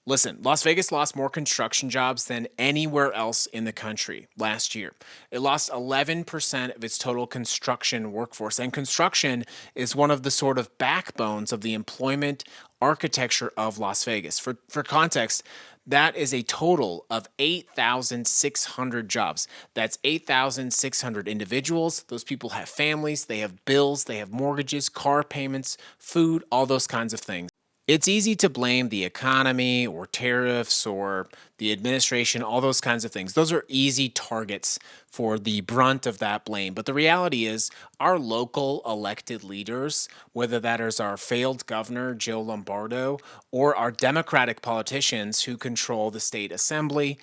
Listen, Las Vegas lost more construction jobs than anywhere else in the country last year. It lost 11% of its total construction workforce. And construction is one of the sort of backbones of the employment architecture of Las Vegas. For context, that is a total of 8,600 jobs. That's 8,600 individuals. Those people have families, they have bills, they have mortgages, car payments, food, all those kinds of things. It's easy to blame the economy or tariffs or the administration, all those kinds of things. Those are easy targets for the brunt of that blame. But the reality is, our local elected leaders, whether that is our failed governor, Joe Lombardo, or our Democratic politicians who control the state assembly,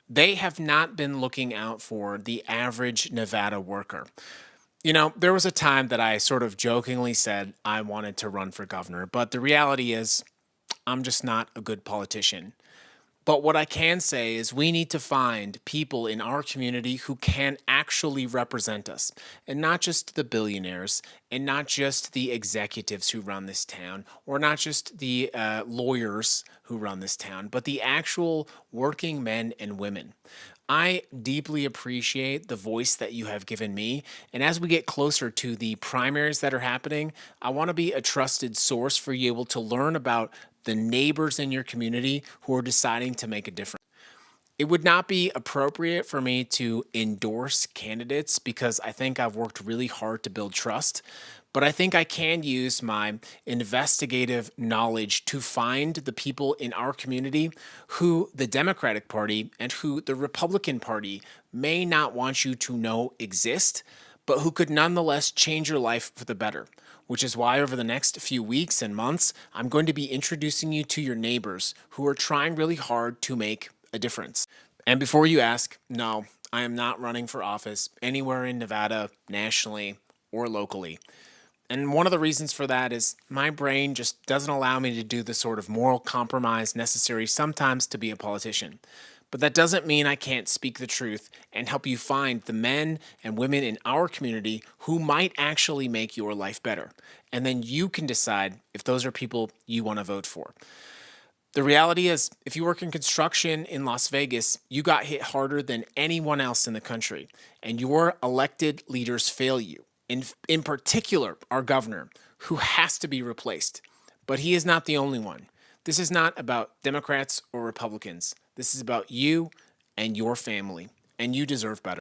they have not been looking out for the average Nevada worker. There was a time that I sort of jokingly said I wanted to run for governor, but the reality is I'm just not a good politician. But what I can say is we need to find people in our community who can actually represent us, and not just the billionaires, and not just the executives who run this town, or not just the lawyers who run this town, but the actual working men and women. I deeply appreciate the voice that you have given me. And as we get closer to the primaries that are happening, I want to be a trusted source for you able to learn about the neighbors in your community who are deciding to make a difference. It would not be appropriate for me to endorse candidates because I think I've worked really hard to build trust. But I think I can use my investigative knowledge to find the people in our community who the Democratic Party and who the Republican Party may not want you to know exist, but who could nonetheless change your life for the better. Which is why over the next few weeks and months, I'm going to be introducing you to your neighbors who are trying really hard to make a difference. And before you ask, no, I am not running for office anywhere in Nevada, nationally, or locally. And one of the reasons for that is my brain just doesn't allow me to do the sort of moral compromise necessary sometimes to be a politician. But that doesn't mean I can't speak the truth and help you find the men and women in our community who might actually make your life better. And then you can decide if those are people you want to vote for. The reality is, if you work in construction in Las Vegas, you got hit harder than anyone else in the country, and your elected leaders fail you. In particular, our governor, who has to be replaced. But he is not the only one. This is not about Democrats or Republicans. This is about you and your family, and you deserve better.